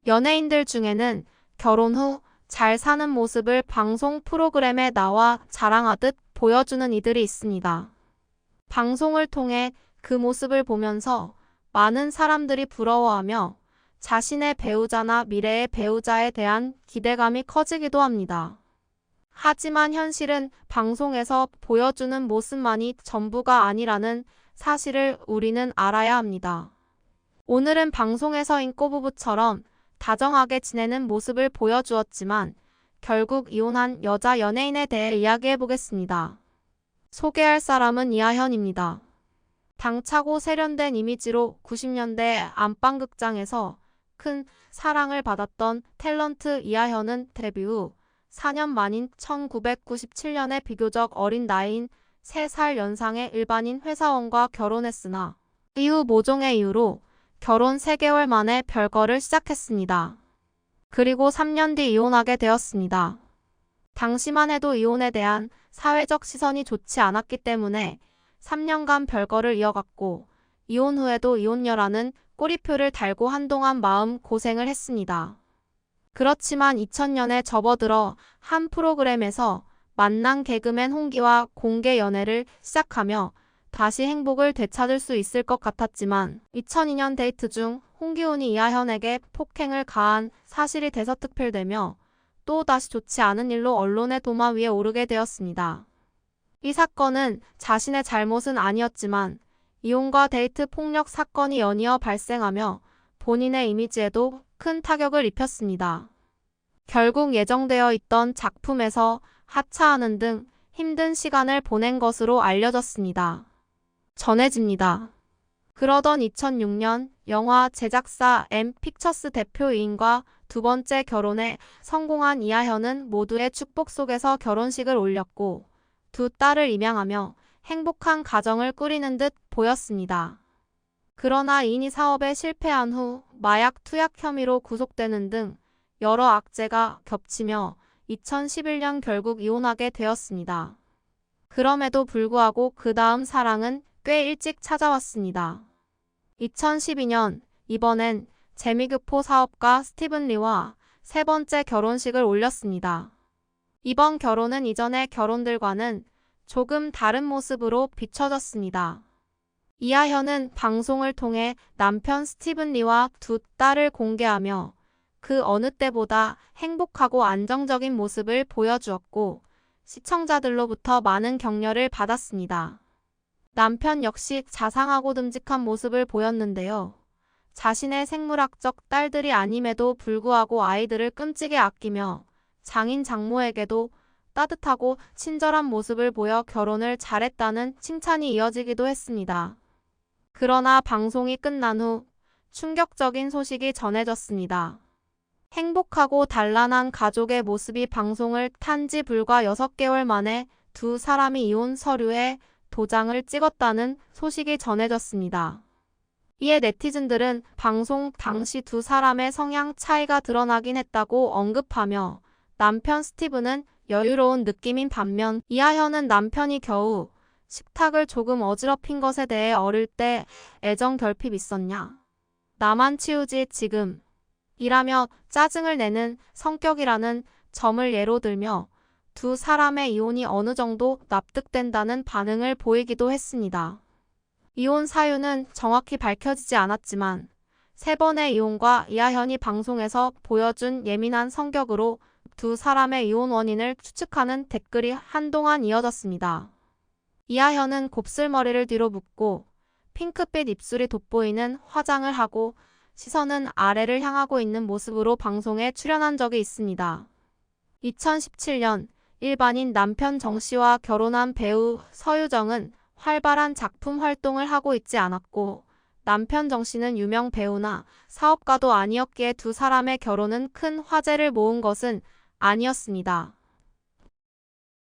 연예인들 중에는 결혼 후 잘 사는 모습을 방송 프로그램에 나와 자랑하듯 보여주는 이들이 있습니다. 방송을 통해 그 모습을 보면서 많은 사람들이 부러워하며 자신의 배우자나 미래의 배우자에 대한 기대감이 커지기도 합니다. 하지만 현실은 방송에서 보여주는 모습만이 전부가 아니라는 사실을 우리는 알아야 합니다. 오늘은 방송에서 인꼬 부부처럼 다정하게 지내는 모습을 보여주었지만 결국 이혼한 여자 연예인에 대해 이야기해 보겠습니다. 소개할 사람은 이하현입니다. 당차고 세련된 이미지로 90년대 안방극장에서 큰 사랑을 받았던 탤런트 이하현은 데뷔 후 4년 만인 1997년에 비교적 어린 나이인 3살 연상의 일반인 회사원과 결혼했으나 이후 모종의 이유로 결혼 3개월 만에 별거를 시작했습니다. 그리고 3년 뒤 이혼하게 되었습니다. 당시만 해도 이혼에 대한 사회적 시선이 좋지 않았기 때문에 3년간 별거를 이어갔고 이혼 후에도 이혼녀라는 꼬리표를 달고 한동안 마음 고생을 했습니다. 그렇지만 2000년에 접어들어 한 프로그램에서 만난 개그맨 홍기와 공개 연애를 시작하며 다시 행복을 되찾을 수 있을 것 같았지만 2002년 데이트 중 홍기훈이 이하현에게 폭행을 가한 사실이 대서특필되며 또 다시 좋지 않은 일로 언론의 도마 위에 오르게 되었습니다. 이 사건은 자신의 잘못은 아니었지만 이혼과 데이트 폭력 사건이 연이어 발생하며 본인의 이미지에도 큰 타격을 입혔습니다. 결국 예정되어 있던 작품에서 하차하는 등 힘든 시간을 보낸 것으로 알려졌습니다. 전해집니다. 그러던 2006년 영화 제작사 M픽처스 대표이인과 두 번째 결혼에 성공한 이하현은 모두의 축복 속에서 결혼식을 올렸고 두 딸을 입양하며 행복한 가정을 꾸리는 듯 보였습니다. 그러나 이인이 사업에 실패한 후 마약 투약 혐의로 구속되는 등 여러 악재가 겹치며 2011년 결국 이혼하게 되었습니다. 그럼에도 불구하고 그 다음 사랑은 꽤 일찍 찾아왔습니다. 2012년 이번엔 재미교포 사업가 스티븐 리와 세 번째 결혼식을 올렸습니다. 이번 결혼은 이전의 결혼들과는 조금 다른 모습으로 비춰졌습니다. 이하현은 방송을 통해 남편 스티븐 리와 두 딸을 공개하며 그 어느 때보다 행복하고 안정적인 모습을 보여주었고 시청자들로부터 많은 격려를 받았습니다. 남편 역시 자상하고 듬직한 모습을 보였는데요. 자신의 생물학적 딸들이 아님에도 불구하고 아이들을 끔찍이 아끼며 장인 장모에게도 따뜻하고 친절한 모습을 보여 결혼을 잘했다는 칭찬이 이어지기도 했습니다. 그러나 방송이 끝난 후 충격적인 소식이 전해졌습니다. 행복하고 단란한 가족의 모습이 방송을 탄 지 불과 6개월 만에 두 사람이 이혼 서류에 도장을 찍었다는 소식이 전해졌습니다. 이에 네티즌들은 방송 당시 두 사람의 성향 차이가 드러나긴 했다고 언급하며 남편 스티븐은 여유로운 느낌인 반면 이하현은 남편이 겨우 식탁을 조금 어지럽힌 것에 대해 어릴 때 애정 결핍 있었냐? 나만 치우지 지금. 이라며 짜증을 내는 성격이라는 점을 예로 들며 두 사람의 이혼이 어느 정도 납득된다는 반응을 보이기도 했습니다. 이혼 사유는 정확히 밝혀지지 않았지만 세 번의 이혼과 이하현이 방송에서 보여준 예민한 성격으로 두 사람의 이혼 원인을 추측하는 댓글이 한동안 이어졌습니다. 이하현은 곱슬머리를 뒤로 묶고 핑크빛 입술이 돋보이는 화장을 하고 시선은 아래를 향하고 있는 모습으로 방송에 출연한 적이 있습니다. 2017년 일반인 남편 정씨와 결혼한 배우 서유정은 활발한 작품 활동을 하고 있지 않았고 남편 정씨는 유명 배우나 사업가도 아니었기에 두 사람의 결혼은 큰 화제를 모은 것은 아니었습니다.